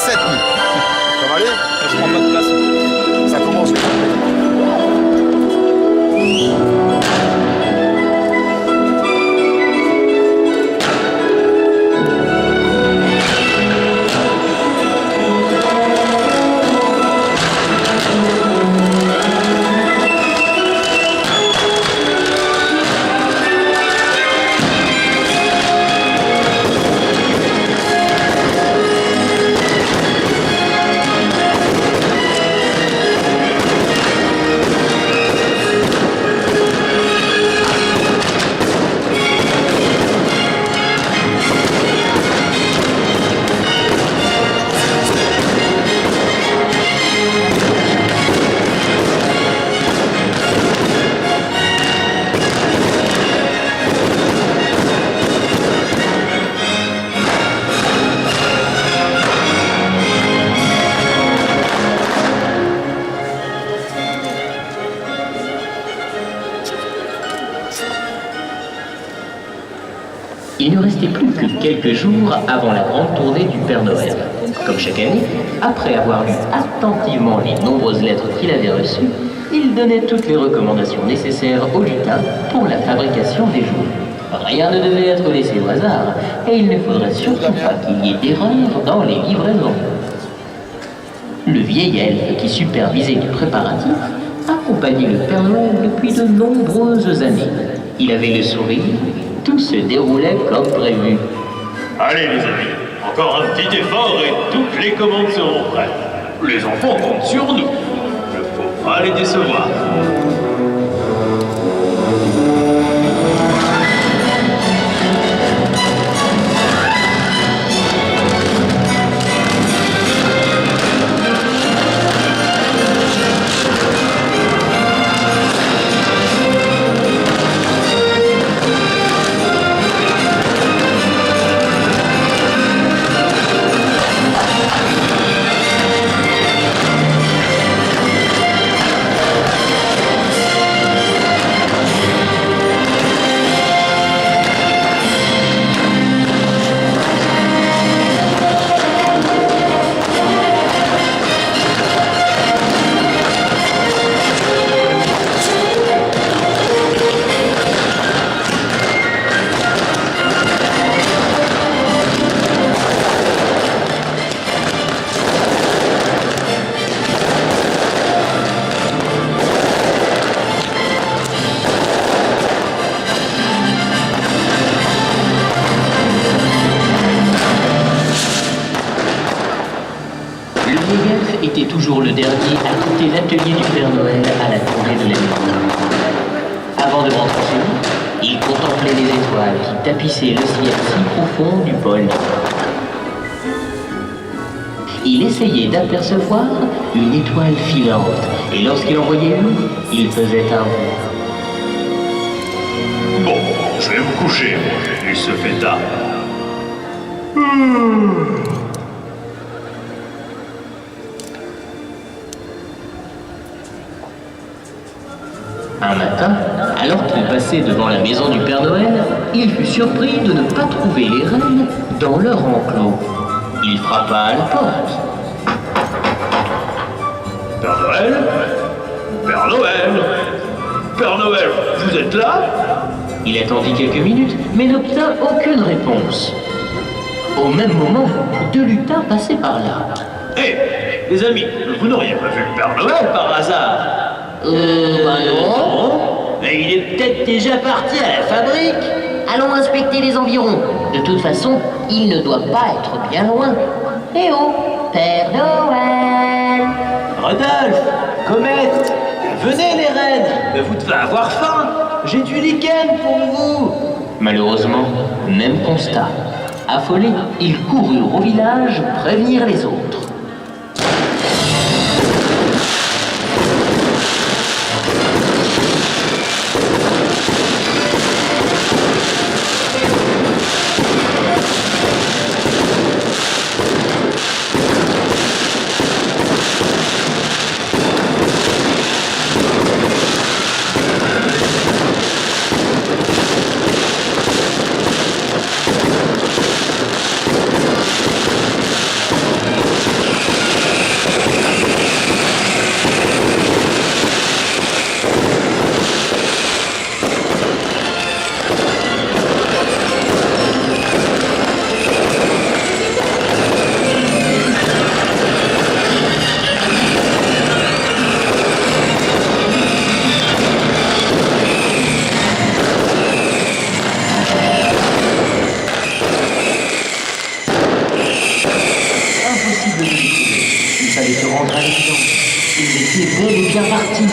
7 000. Ça va aller? Je prends pas de place. Ça commence. Il ne restait plus que quelques jours avant la grande tournée du Père Noël. Comme chaque année, après avoir lu attentivement les nombreuses lettres qu'il avait reçues, il donnait toutes les recommandations nécessaires aux lutins pour la fabrication des jouets. Rien ne devait être laissé au hasard, et il ne faudrait surtout pas qu'il y ait d'erreur dans les livraisons. Le vieil elfe qui supervisait les préparatifs accompagnait le Père Noël depuis de nombreuses années. Il avait le sourire, tout se déroulait comme prévu. Allez les amis, encore un petit effort et toutes les commandes seront prêtes. Les enfants comptent sur nous. Il ne faut pas les décevoir. Était toujours le dernier à quitter l'atelier du Père Noël à la tournée de la nuit. Avant de rentrer chez lui, il contemplait les étoiles qui tapissaient le ciel si profond du pôle Nord. Il essayait d'apercevoir une étoile filante, et lorsqu'il en voyait une, il faisait un bond. Bon, je vais vous coucher, il se fait tard. Un matin, alors qu'il passait devant la maison du Père Noël, il fut surpris de ne pas trouver les rennes dans leur enclos. Il frappa à la porte. Père Noël? Père Noël? Père Noël, vous êtes là? Il attendit quelques minutes, mais n'obtint aucune réponse. Au même moment, deux lutins passaient par là. Hé, les amis, vous n'auriez pas vu le Père Noël par hasard? Non. Mais il est peut-être déjà parti à la fabrique. Allons inspecter les environs. De toute façon, il ne doit pas être bien loin. Eh oh, Père Noël! Rodolphe, Comète, venez les reines, vous devez avoir faim. J'ai du lichen pour vous. Malheureusement, même constat. Affolés, ils coururent au village prévenir les autres. Il fallait se rendre à l'évidence. Il était bel et bien parti.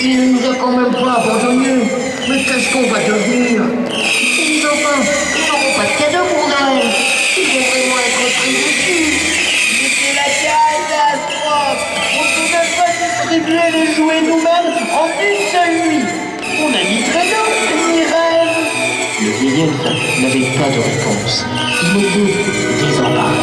Il ne nous a quand même pas abandonnés. Mais qu'est-ce qu'on va devenir? Les enfants, ils n'auront pas de cadeau pour Noël. Ils vont vraiment être pris dessus. Mais c'est la catastrophe. On ne peut même pas distribuer les jouets nous-mêmes en une seule nuit. On a ni trésor, ni rêve. Le vieil elfe n'avait pas de réponse. Il était désemparé.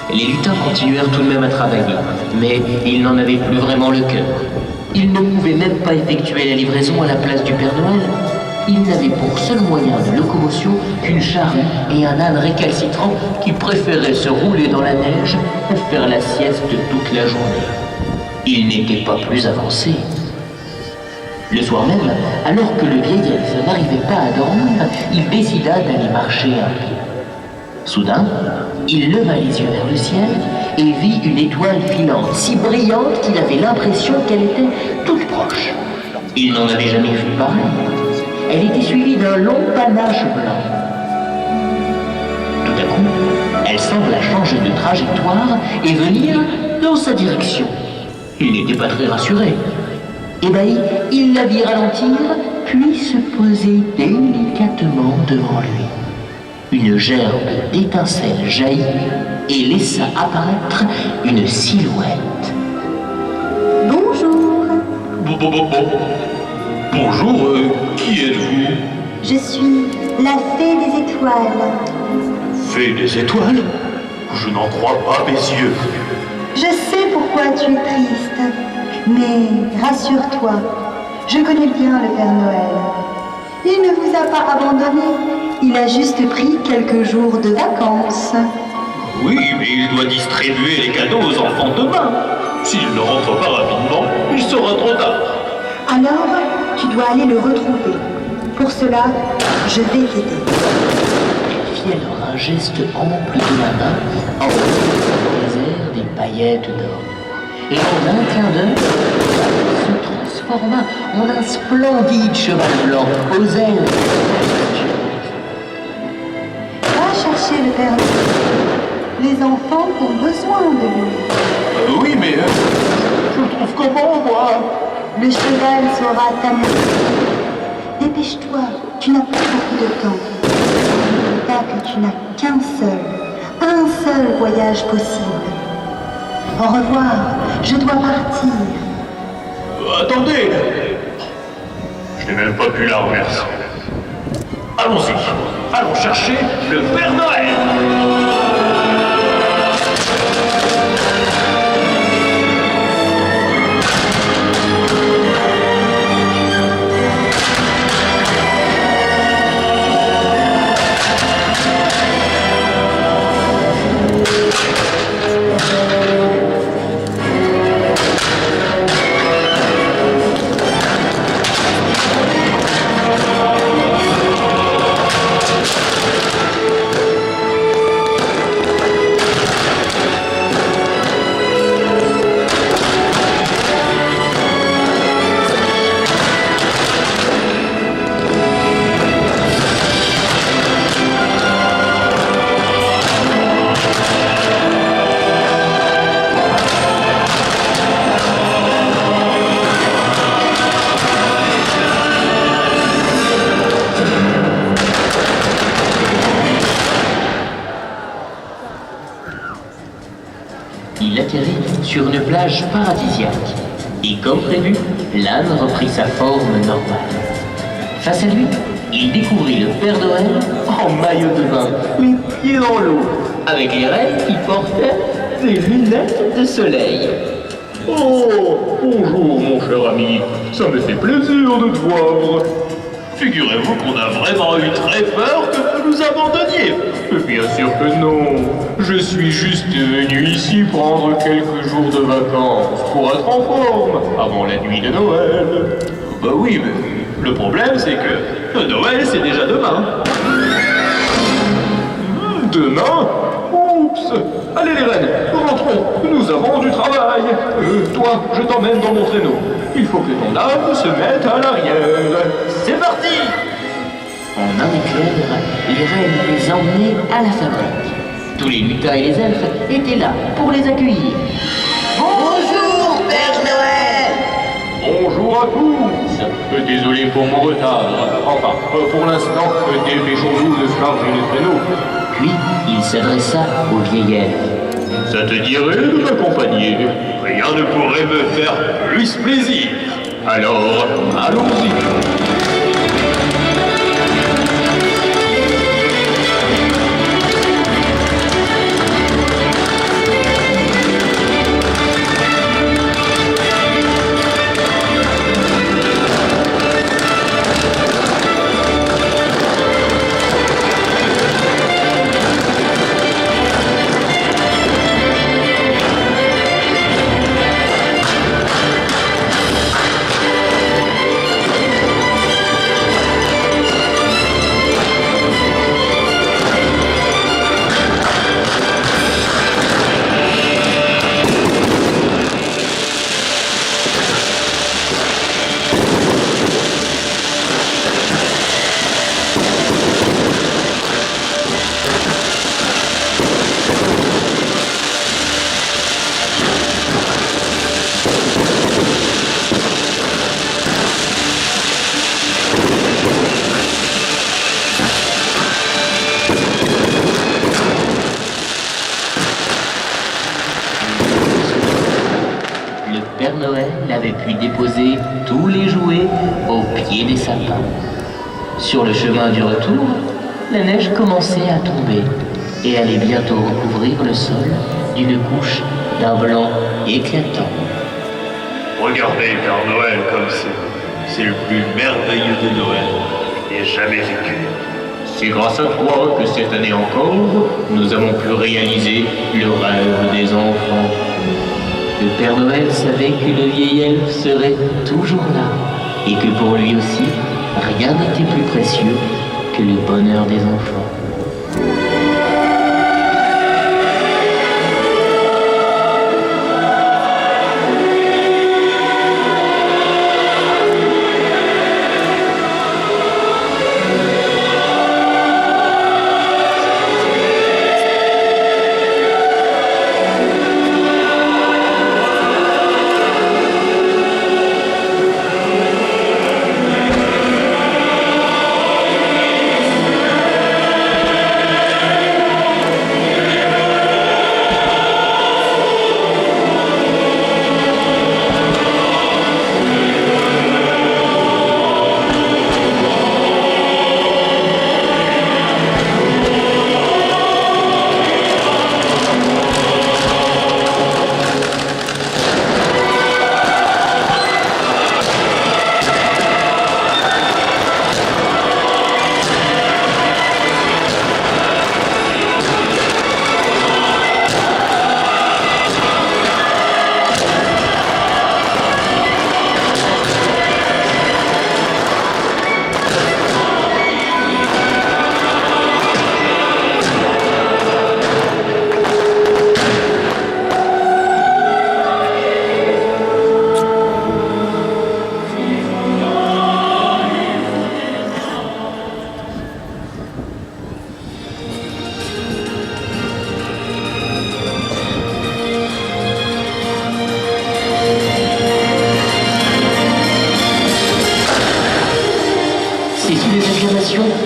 Les lutins continuèrent tout de même à travailler, mais ils n'en avaient plus vraiment le cœur. Ils ne pouvaient même pas effectuer la livraison à la place du Père Noël. Ils n'avaient pour seul moyen de locomotion qu'une charrue et un âne récalcitrant qui préféraient se rouler dans la neige et faire la sieste toute la journée. Ils n'étaient pas plus avancés. Le soir même, alors que le vieil elfe n'arrivait pas à dormir, il décida d'aller marcher un peu. Soudain, il leva les yeux vers le ciel et vit une étoile filante, si brillante qu'il avait l'impression qu'elle était toute proche. Il n'en avait jamais vu pareil. Elle était suivie d'un long panache blanc. Tout à coup, elle sembla changer de trajectoire et venir dans sa direction. Il n'était pas très rassuré. Ébahi, il la vit ralentir, puis se poser délicatement devant lui. Une gerbe d'étincelles jaillit et laissa apparaître une silhouette. Bonjour, Bonjour, qui êtes-vous? je suis la fée des étoiles. Fée des étoiles? Je n'en crois pas mes yeux. Je sais pourquoi tu es triste, mais rassure-toi, je connais bien le Père Noël. Il ne vous a pas abandonné, il a juste pris quelques jours de vacances. Oui, mais il doit distribuer les cadeaux aux enfants demain. S'il ne rentre pas rapidement, il sera trop tard. Alors, tu dois aller le retrouver. Pour cela, je vais t'aider. Elle fit alors un geste ample de la main, envoyant dans les airs des paillettes d'or. Et en un clin d'œil, se transforma en un splendide cheval blanc aux ailes. Va chercher le Père Noël. Les enfants ont besoin de lui. Oui, mais je le trouve comment, moi? Le cheval saura t'amener. Dépêche-toi, tu n'as pas beaucoup de temps. N'oublie pas que tu n'as un seul voyage possible. Au revoir, je dois partir. Attendez! Je n'ai même pas pu la remercier. Allons-y, allons chercher le Père Noël! sur une plage paradisiaque. Et comme prévu, l'âne reprit sa forme normale. Face à lui, il découvrit le Père Noël en maillot de bain, les pieds dans l'eau, avec les reines qui portaient des lunettes de soleil. Oh, bonjour mon cher ami, ça me fait plaisir de te voir. Figurez-vous qu'on a vraiment eu très peur que vous nous abandonniez. Bien sûr que non, je suis juste venu ici prendre quelques jours de vacances pour être en forme avant la nuit de Noël. Bah oui, mais le problème c'est que Noël c'est déjà demain. Demain? Oups! Allez les reines, rentrons, nous avons du travail. Toi, je t'emmène dans mon traîneau. Il faut que ton âme se mette à l'arrière. C'est parti! En un éclair, les reines les emmenaient à la fabrique. Tous les lutins et les elfes étaient là pour les accueillir. Bonjour, Père Noël! Bonjour à tous! Désolé pour mon retard. Enfin, pour l'instant, dépêchons-nous de charger les traîneaux. Puis il s'adressa au vieil elfe. Ça te dirait de m'accompagner? Rien ne pourrait me faire plus plaisir. Alors, allons-y. Noël avait pu déposer tous les jouets au pied des sapins. Sur le chemin du retour, la neige commençait à tomber et allait bientôt recouvrir le sol d'une couche d'un blanc éclatant. Regardez Père Noël comme c'est le plus merveilleux de Noël que j'ai jamais vécu. C'est grâce à toi que cette année encore, nous avons pu réaliser le rêve des enfants. Le Père Noël savait que le vieil elfe serait toujours là et que pour lui aussi, rien n'était plus précieux que le bonheur des enfants.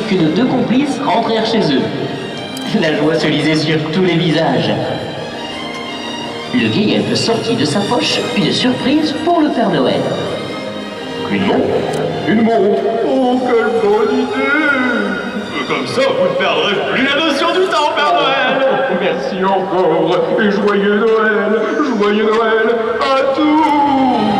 Que nos deux complices rentrèrent chez eux. La joie se lisait sur tous les visages. le vieil elfe sortit de sa poche une surprise pour le Père Noël. Une montre? Une montre? Oh, quelle bonne idée! Comme ça, vous ne perdrez plus la notion du temps, Père Noël! Merci encore, et joyeux Noël à tous!